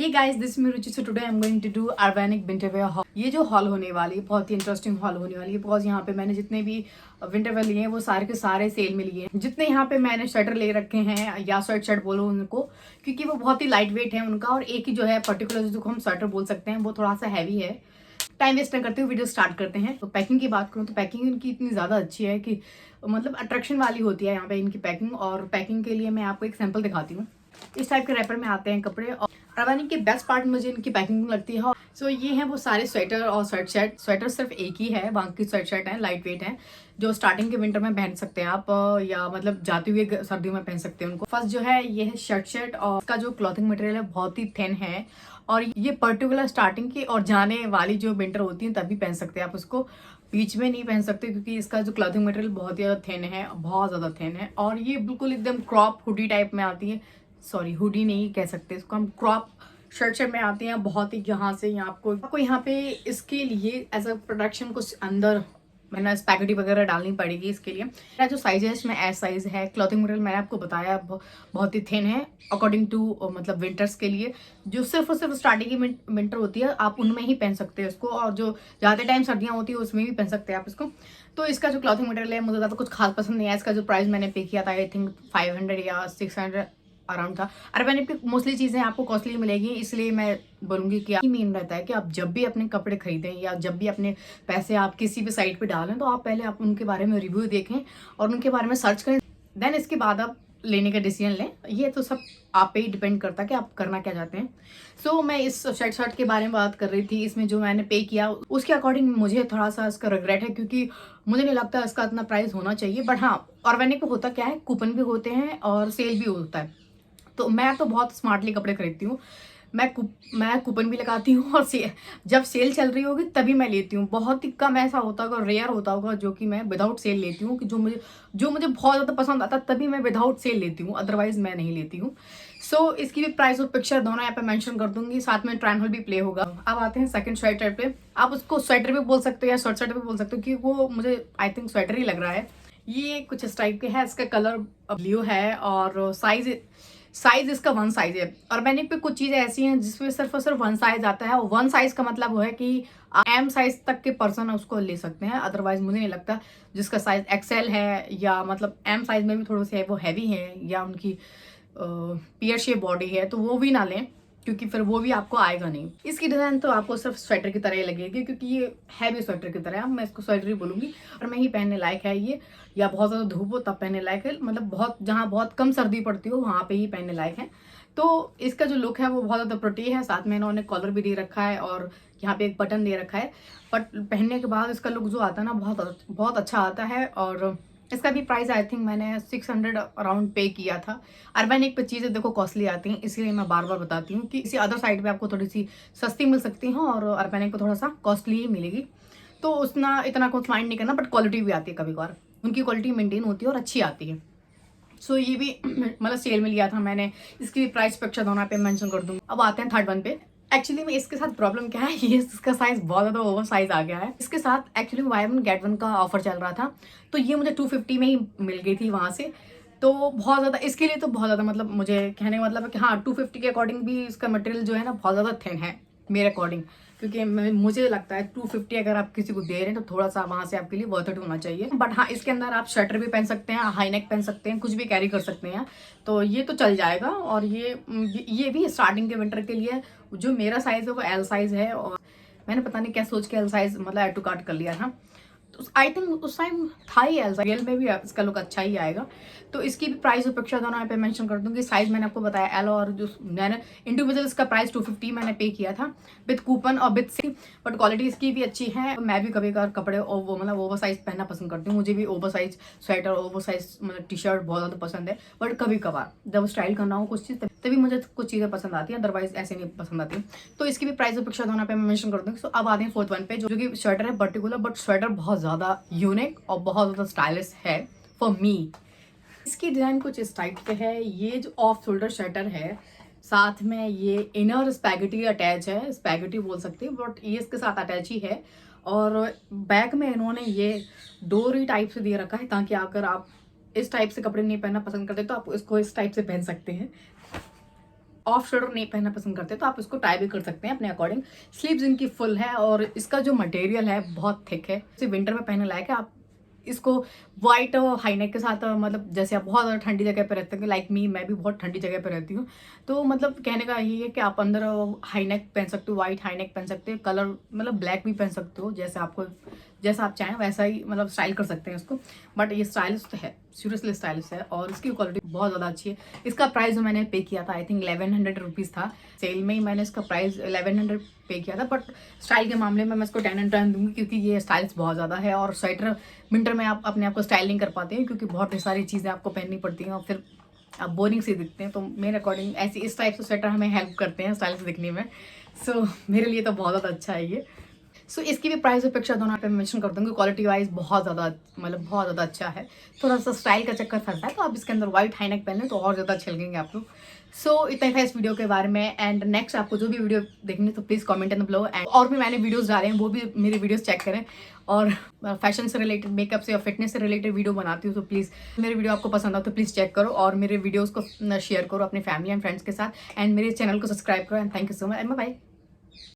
Hey guys, this me Ruchi. So today I am going to do Urbanic winter wear haul. ये जो hall होने वाली है बहुत ही इंटरेस्टिंग हॉल होने वाली है, बिकॉज यहाँ पे मैंने जितने भी विंटर वेयर लिए हैं वो सारे के सारे सेल में लिए हैं। जितने यहाँ पे मैंने स्वेटर ले रखे हैं या स्वेट शर्ट बोलो उनको, क्योंकि वो बहुत ही लाइट वेट है उनका, और एक ही जो है पर्टिकुलर जिसको हम स्वेटर बोल सकते हैं वो थोड़ा सा हैवी है। टाइम वेस्ट न करते हुए वीडियो स्टार्ट करते हैं। तो पैकिंग की बात करूँ तो पैकिंग इनकी इतनी ज़्यादा अच्छी है कि मतलब अट्रैक्शन वाली होती है यहाँ पे इनकी पैकिंग। और पैकिंग के लिए मैं आपको एक सैंपल दिखाती हूँ। इस टाइप के रैपर में आते हैं कपड़े। और अर्बैनिक की बेस्ट पार्ट मुझे इनकी पैकिंग लगती है। सो ये हैं वो सारे स्वेटर और स्वेट शर्ट। स्वेटर सिर्फ एक ही है, बाकी स्वेट शर्ट है लाइट वेट है, जो स्टार्टिंग के विंटर में पहन सकते हैं आप, या मतलब जाते हुए सर्दियों में पहन सकते हैं उनको। फर्स्ट जो है ये है शर्ट और इसका जो क्लॉथिंग मटेरियल है बहुत ही थिन है, और ये पर्टिकुलर स्टार्टिंग की और जाने वाली जो विंटर होती है तभी पहन सकते हैं आप उसको। बीच में नहीं पहन सकते क्योंकि इसका जो क्लॉथिंग मटेरियल बहुत ज़्यादा थिन है, बहुत ज़्यादा थिन है। और ये बिल्कुल एकदम क्रॉप हुडी टाइप में आती है। सॉरी, हुडी नहीं कह सकते इसको, हम क्रॉप शर्ट में आती हैं। बहुत ही यहाँ से यहाँ आपको यहाँ पे इसके लिए एज अ प्रोडक्शन कुछ अंदर मैंने स्पैगेटी वगैरह डालनी पड़ेगी इसके लिए। मेरा जो साइज है इसमें एस साइज है। क्लॉथिंग मटेरियल मैंने आपको बताया बहुत ही थिन है अकॉर्डिंग टू मतलब विंटर्स के लिए। जो सिर्फ और सिर्फ स्टार्टिंग की विंटर होती है आप उनमें ही पहन सकते हैं इसको, और जो ज़्यादा टाइम सर्दियाँ होती है उसमें भी पहन सकते हैं आप इसको। तो इसका जो क्लॉथिंग मटेरियल है मुझे ज़्यादा कुछ खास पसंद नहीं है। इसका जो प्राइस मैंने पे किया था आई थिंक 500 या 600 अराउंड था। अर्बैनिक की मोस्टली चीज़ें आपको कॉस्टली मिलेगी, इसलिए मैं बोलूँगी कि मेन रहता है कि आप जब भी अपने कपड़े खरीदें या जब भी अपने पैसे आप किसी भी साइट पे डालें तो आप पहले आप उनके बारे में रिव्यू देखें और उनके बारे में सर्च करें, देन इसके बाद आप लेने का डिसीजन लें। ये तो सब आप पे ही डिपेंड करता है कि आप करना क्या चाहते हैं। सो मैं इस शर्ट के बारे में बात कर रही थी। इसमें जो मैंने पे किया उसके अकॉर्डिंग मुझे थोड़ा सा इसका रिग्रेट है, क्योंकि मुझे नहीं लगता इसका इतना प्राइस होना चाहिए। बट हाँ, ऑर्गेनिक में होता क्या है, कूपन भी होते हैं और सेल भी होता है। तो मैं तो बहुत स्मार्टली कपड़े खरीदती हूँ। मैं कूपन भी लगाती हूँ और जब सेल चल रही होगी तभी मैं लेती हूँ। बहुत ही कम ऐसा होता होगा, रेयर होता होगा जो कि मैं विदाउट सेल लेती हूँ, कि जो मुझे बहुत ज़्यादा पसंद आता तभी मैं विदाउट सेल लेती हूँ, अदरवाइज मैं नहीं लेती हूँ। सो इसकी भी प्राइस और पिक्चर दोनों यहाँ पे मेंशन कर दूंगी, साथ में ट्रायल हॉल भी प्ले होगा। अब आते हैं सेकंड स्वेटर पे। आप उसको स्वेटर भी बोल सकते हो या शॉर्ट स्वेटर भी बोल सकते हो, क्योंकि वो मुझे आई थिंक स्वेटर ही लग रहा है। ये कुछ इस टाइप के है, इसका कलर ब्लू है और साइज इसका वन साइज है। और मैंने पे कुछ चीज़ें ऐसी हैं जिसमें सिर्फ और सिर्फ वन साइज आता है, और वन साइज का मतलब वो है कि एम साइज तक के पर्सन उसको ले सकते हैं। अदरवाइज मुझे नहीं लगता जिसका साइज एक्सेल है या मतलब एम साइज में भी थोड़े से वो हैवी है या उनकी पियर शेप बॉडी है तो वो भी ना लें, क्योंकि फिर वो भी आपको आएगा नहीं। इसकी डिज़ाइन तो आपको सिर्फ स्वेटर की तरह ही लगेगी, क्योंकि ये हैवी स्वेटर की तरह है। मैं इसको स्वेटर ही बोलूँगी, और मैं ही पहनने लायक है ये, या बहुत ज़्यादा धूप हो तब पहनने लायक है, मतलब बहुत जहाँ बहुत कम सर्दी पड़ती हो वहाँ पे ही पहनने लायक है। तो इसका जो लुक है वो बहुत ज़्यादा प्रोटी है। साथ में इन्होंने कॉलर भी दे रखा है और यहाँ पे एक बटन दे रखा है। बट पहनने के बाद इसका लुक जो आता है ना बहुत बहुत अच्छा आता है। और इसका भी प्राइस आई थिंक मैंने 600 अराउंड पे किया था। अर्बैनिक पे चीज़ें देखो कॉस्टली आती हैं, इसलिए मैं बार बार बताती हूँ कि किसी अदर साइड पे आपको थोड़ी सी सस्ती मिल सकती हैं और अर्बैनिक पे थोड़ा सा कॉस्टली ही मिलेगी। तो उसना इतना कुछ माइंड नहीं करना, बट क्वालिटी भी आती है कभी कभार, उनकी क्वालिटी मेंटेन होती है और अच्छी आती है। सो ये भी मतलब सेल में लिया था मैंने। इसकी भी प्राइस पिक्चर दोनों पे मेंशन कर दूंगी। अब आते हैं थर्ड वन पे। एक्चुअली में इसके साथ प्रॉब्लम क्या है, ये इसका साइज बहुत ज़्यादा ओवर साइज आ गया है। इसके साथ actually by one get one का ऑफर चल रहा था, तो ये मुझे 250 में ही मिल गई थी वहाँ से। तो बहुत ज़्यादा इसके लिए तो बहुत ज़्यादा मतलब मुझे कहने का मतलब है कि हाँ 250 के अकॉर्डिंग भी इसका मटेरियल जो है ना बहुत ज़्यादा थिन है मेरे अकॉर्डिंग, क्योंकि मुझे लगता है 250 अगर आप किसी को दे रहे हैं तो थोड़ा सा वहाँ से आपके लिए वर्थ इट होना चाहिए। बट हाँ, इसके अंदर आप शर्टर भी पहन सकते हैं, हाई नेक पहन सकते हैं, कुछ भी कैरी कर सकते हैं, तो ये तो चल जाएगा। और ये भी स्टार्टिंग के विंटर के लिए। जो मेरा साइज़ है वो एल साइज़ है, और मैंने पता नहीं क्या सोच के एल साइज़ मतलब एड टू कार्ट कर लिया था। तो आई थिंक उस टाइम था ही एल साइज, रियल में भी इसका लुक अच्छा ही आएगा। तो इसकी भी प्राइस और पिक्चर दोनों यहाँ पे मेंशन कर दूंगी। साइज मैंने आपको बताया एल, और जो मैंने इंडिविजुअल इसका प्राइस 250 मैंने पे किया था विद कूपन और विद सी। बट क्वालिटी इसकी भी अच्छी है। मैं भी कभी कभार कपड़े मतलब ओवर साइज पहनना पसंद करती हूँ। मुझे भी over size sweater, over size मतलब टी शर्ट बहुत ज़्यादा पसंद है। बट कभी कभार जब स्टाइल करना हो कुछ चीज़ तभी मुझे कुछ चीज़ें पसंद आती हैं, अदरवाइज ऐसे नहीं पसंद आती। तो इसकी भी प्राइस और पिक्चर दोनों पे मैं मेंशन कर दूँगी। सो अब आते हैं फोर्थ वन पे, जो कि स्वेटर है पर्टिकुलर, बट स्वेटर बहुत ज़्यादा यूनिक और बहुत ज़्यादा स्टाइलिश है फॉर मी। इसकी डिज़ाइन कुछ इस टाइप पे है। ये जो ऑफ शोल्डर स्वेटर है, साथ में ये इनर स्पैगेटी अटैच है, स्पैगेटी बोल सकते हैं, बट ये इसके साथ अटैच ही है। और बैक में इन्होंने ये डोरी टाइप से दे रखा है, ताकि अगर आप इस टाइप से कपड़े नहीं पहनना पसंद करते तो आप इसको इस टाइप से पहन सकते हैं। ऑफ शोल्डर नहीं पहनना पसंद करते तो आप इसको टाई भी कर सकते हैं अपने अकॉर्डिंग। स्लीव्स इनकी फुल है और इसका जो मटेरियल है बहुत थिक है, इसे विंटर में पहनने लायक है। आप इसको वाइट हाईनेक के साथ मतलब जैसे आप बहुत ज़्यादा ठंडी जगह पे रहते हैं, लाइक मी, मैं भी बहुत ठंडी जगह पे रहती हूँ, तो मतलब कहने का यही है कि आप अंदर हाईनेक पहन सकते हो, वाइट हाईनेक पहन सकते हो, कलर मतलब ब्लैक भी पहन सकते हो, जैसा आप चाहें वैसा ही मतलब स्टाइल कर सकते हैं इसको। बट ये स्टाइलिश तो है, सीरियसली स्टाइलिश है और इसकी क्वालिटी बहुत ज़्यादा अच्छी है। इसका प्राइस जो मैंने पे किया था आई थिंक 1100 रुपीज़ था, सेल में ही मैंने इसका प्राइस 1100 पे किया था। बट स्टाइल के मामले में मैं इसको 10 and 10 दूंगी क्योंकि ये स्टाइल्स बहुत ज़्यादा है और स्वेटर विंटर में आप अपने आप को स्टाइल नहीं कर पाते हैं क्योंकि बहुत सारी चीज़ें आपको पहननी पड़ती हैं और फिर आप बोरिंग से दिखते हैं। तो मेरे अकॉर्डिंग ऐसी इस टाइप से स्वेटर हमें हेल्प करते हैं स्टाइल से दिखने में। सो मेरे लिए तो बहुत ज़्यादा अच्छा है ये। सो इसकी भी प्राइस अपेक्षा दोनों पे मेंशन कर दूंगी। क्वालिटी वाइज बहुत ज़्यादा मतलब बहुत ज़्यादा अच्छा है। थोड़ा सा स्टाइल का चक्कर फंसता है तो आप इसके अंदर व्हाइट हाईनेक पहन लें तो और ज़्यादा अच्छे लगेंगे आप लोग। सो इतना ही था इस वीडियो के बारे में। एंड नेक्स्ट आपको जो भी वीडियो देखनी है तो please comment in the below. And और भी मैंने वीडियोस डाले हैं, वो भी मेरे वीडियोस चेक करें। और फैशन से रिलेटेड, मेकअप से और फिटनेस से रिलेटेड वीडियो बनाती हूँ तो प्लीज़ मेरे वीडियो आपको पसंद आओ तो प्लीज़ चेक करो और मेरे वीडियोज़ को शेयर करो अपने फैमिली एंड फ्रेंड्स के साथ। एंड मेरे चैनल को सब्सक्राइब करो। And thank you so much and bye.